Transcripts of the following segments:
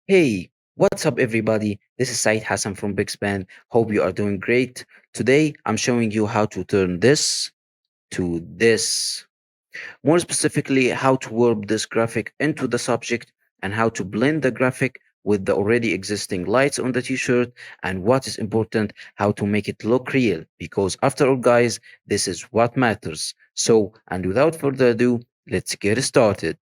Hey, what's up, everybody? This is Said Hassan from Bixban. Hope you are doing great. Today, I'm showing you how to turn this to this. More specifically, how to warp this graphic into the subject and how to blend the graphic with the already existing lights on the t-shirt, and what is important, how to make it look real, because after all, guys, this is what matters. So, and without further ado, let's get started.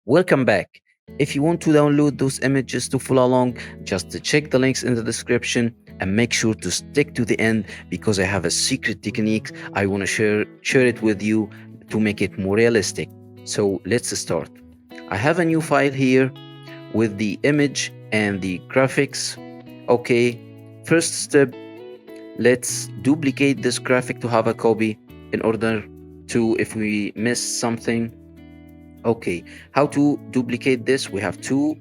Welcome back. If you want to download those images to follow along, just check the links in the description and make sure to stick to the end because I have a secret technique I want to share it with you to make it more realistic. So let's start. I have a new file here with the image and the graphics. Okay, first step, let's duplicate this graphic to have a copy in order to, if we miss something. Okay, how to duplicate this? We have two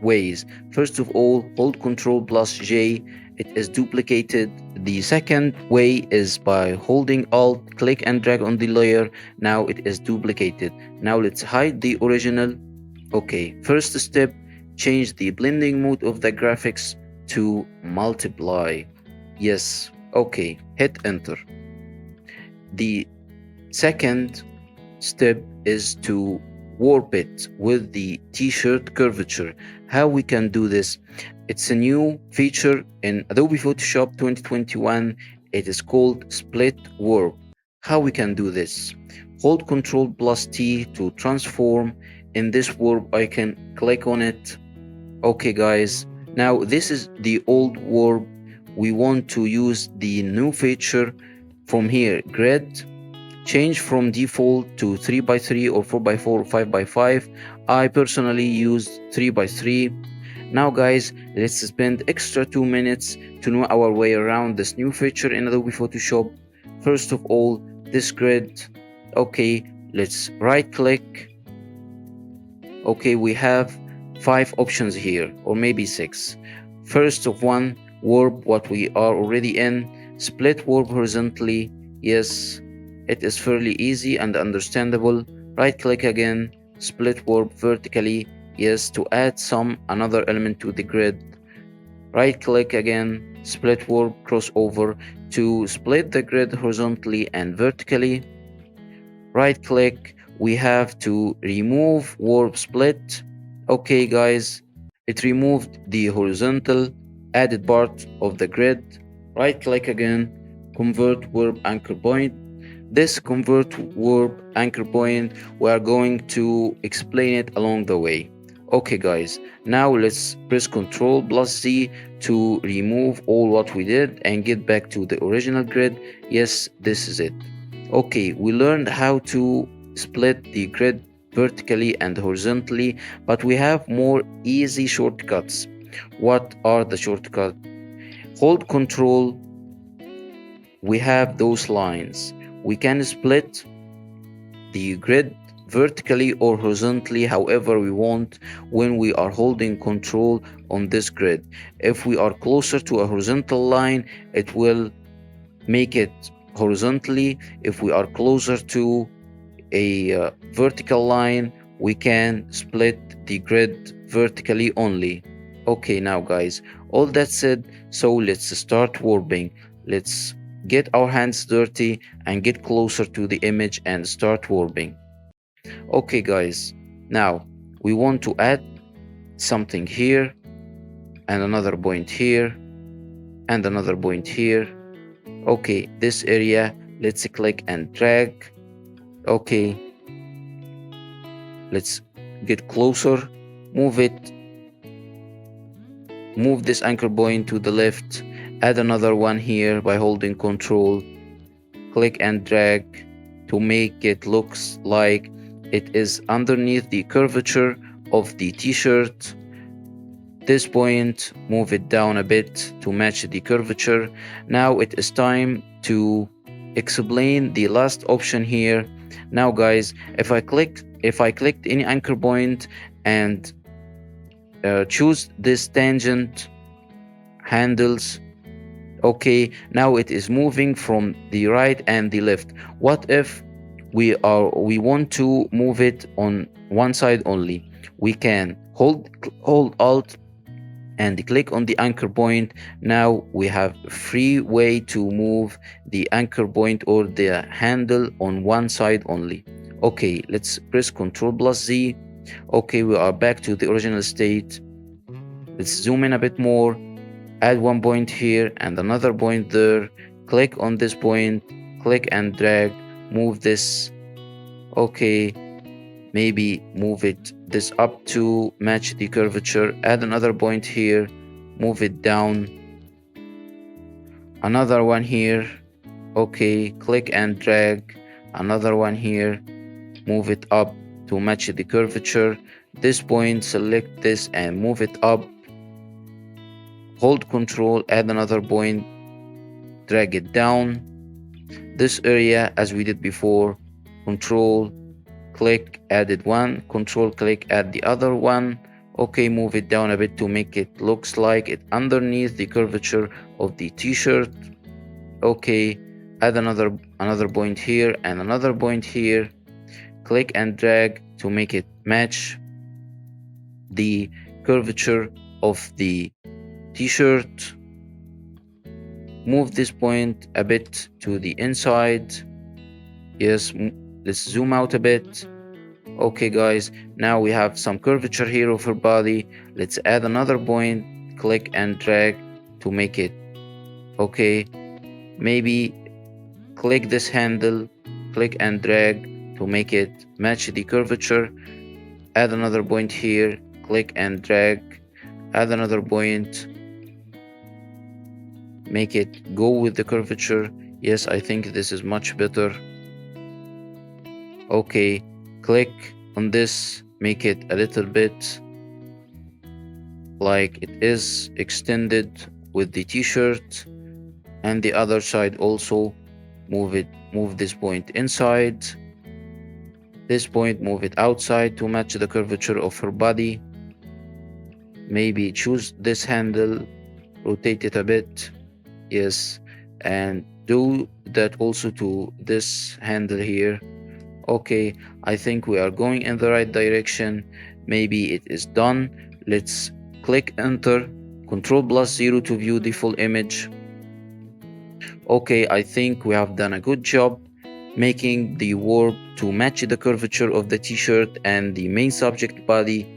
ways. First of all, hold Ctrl plus J, it is duplicated. The second way is by holding Alt, click and drag on the layer. Now it is duplicated. Now let's hide the original. Okay, first step, change the blending mode of the graphics to multiply. Yes, okay, hit enter. The second step is to warp it with the t-shirt curvature. How we can do this? It's a new feature in Adobe Photoshop 2021. It is called split warp. How we can do this? Hold Ctrl plus T to transform. In this warp icon, click on it. Okay, guys, now this is the old warp. We want to use the new feature from here, grid. Change from default to 3x3 or 4x4 or 5x5. I personally use 3x3. Now, guys, let's spend extra 2 minutes to know our way around this new feature in Adobe Photoshop. First of all, this grid. Okay, let's right click. Okay, we have 5 options here, or maybe 6. First of one, warp what we are already in. Split warp horizontally. Yes, it is fairly easy and understandable. Right click again, split warp vertically. Yes, to add some another element to the grid. Right click again, split warp crossover to split the grid horizontally and vertically. Right click, we have to remove warp split. Okay, guys, it removed the horizontal added part of the grid. Right click again, convert warp anchor point. This convert warp anchor point, we are going to explain it along the way. Okay, guys, now let's press Ctrl plus Z to remove all what we did and get back to the original grid. Yes, this is it. Okay, we learned how to split the grid vertically and horizontally, but we have more easy shortcuts. What are the shortcuts? Hold Ctrl, we have those lines. We can split the grid vertically or horizontally however we want when we are holding control on this grid. If we are closer to a horizontal line, it will make it horizontally. If we are closer to a vertical line, we can split the grid vertically only. Okay, now, guys, all that said, so let's start warping. Let's get our hands dirty and get closer to the image and start warping. Okay, guys, now we want to add something here and another point here and another point here. Okay, this area, let's click and drag. Okay, let's get closer, move it, move this anchor point to the left, add another one here by holding Control, click and drag to make it looks like it is underneath the curvature of the t-shirt. This point, move it down a bit to match the curvature. Now it is time to explain the last option here. Now, guys, if I clicked any anchor point and choose this tangent handles, Okay, now it is moving from the right and the left. What if we want to move it on one side only? We can hold alt and click on the anchor point. Now we have a free way to move the anchor point or the handle on one side only. Okay, let's press Ctrl plus Z. Okay, we are back to the original state. Let's zoom in a bit more, add one point here and another point there, click on this point, click and drag, move this. Okay, maybe move it this up to match the curvature, add another point here, move it down, another one here. Okay, click and drag, another one here, move it up to match the curvature. This point, select this and move it up, hold control, add another point, drag it down. This area as we did before, control click, added one, control click, add the other one. Okay, move it down a bit to make it looks like it underneath the curvature of the t-shirt. Okay, add another point here and another point here, click and drag to make it match the curvature of the t-shirt. Move this point a bit to the inside. Yes, let's zoom out a bit. Okay guys, now we have some curvature here of her body. Let's add another point, click and drag to make it. Okay, maybe click this handle, click and drag to make it match the curvature. Add another point here, click and drag, add another point, make it go with the curvature. Yes, I think this is much better. Okay, click on this, make it a little bit like it is extended with the t-shirt, and the other side also. Move this point inside, this point move it outside to match the curvature of her body. Maybe choose this handle, rotate it a bit. Yes, and do that also to this handle here. Okay, I think we are going in the right direction. Maybe it is done. Let's click enter, Ctrl plus 0 to view the full image. Okay, I think we have done a good job making the warp to match the curvature of the t-shirt and the main subject body.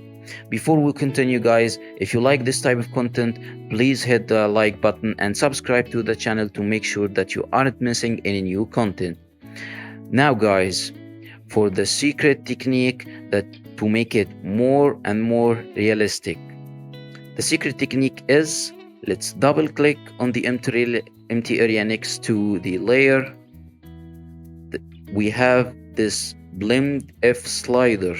Before we continue guys, if you like this type of content, please hit the like button and subscribe to the channel to make sure that you aren't missing any new content. Now guys, for the secret technique that to make it more and more realistic. The secret technique is, let's double click on the empty area next to the layer. We have this blend F slider.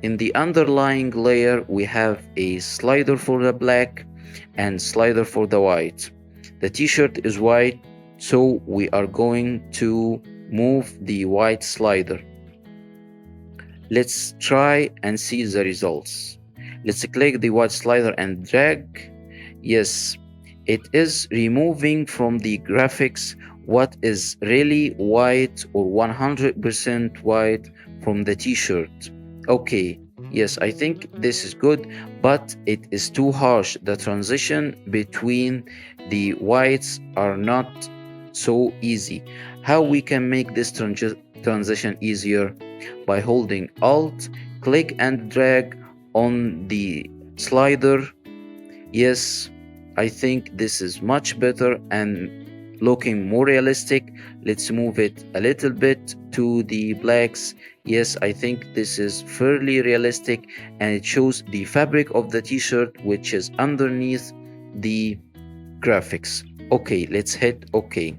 In the underlying layer, we have a slider for the black and slider for the white. The t-shirt is white, so we are going to move the white slider. Let's try and see the results. Let's click the white slider and drag. Yes, it is removing from the graphics what is really white or 100% white from the t-shirt. Okay, yes, I think this is good, but it is too harsh. The transition between the whites are not so easy. How we can make this transition easier? By holding Alt, click and drag on the slider. Yes, I think this is much better and looking more realistic. Let's move it a little bit to the blacks. Yes, I think this is fairly realistic and it shows the fabric of the t-shirt which is underneath the graphics. Okay, let's hit OK.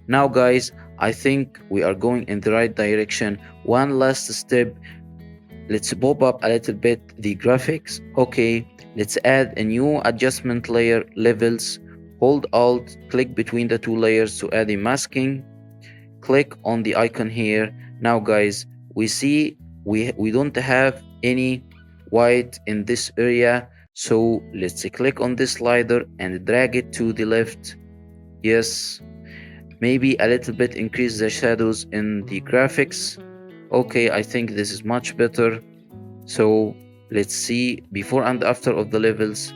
Now guys, I think we are going in the right direction. One last step. Let's pop up a little bit the graphics. Okay, let's add a new adjustment layer, levels. Hold Alt, click between the two layers to add a masking. Click on the icon here. Now guys, we see we don't have any white in this area, So let's click on this slider and drag it to the left. Yes, maybe a little bit increase the shadows in the graphics. Okay, I think this is much better. So let's see before and after of the levels.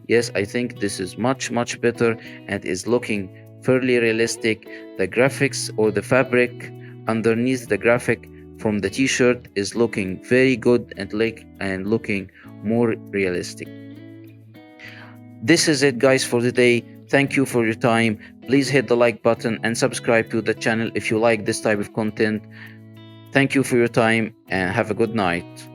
Yes, I think this is much better and is looking fairly realistic. The graphics or the fabric underneath the graphic from the t-shirt is looking very good and looking more realistic. This is it guys for today. Thank you for your time. Please hit the like button and subscribe to the channel if you like this type of content. Thank you for your time and have a good night.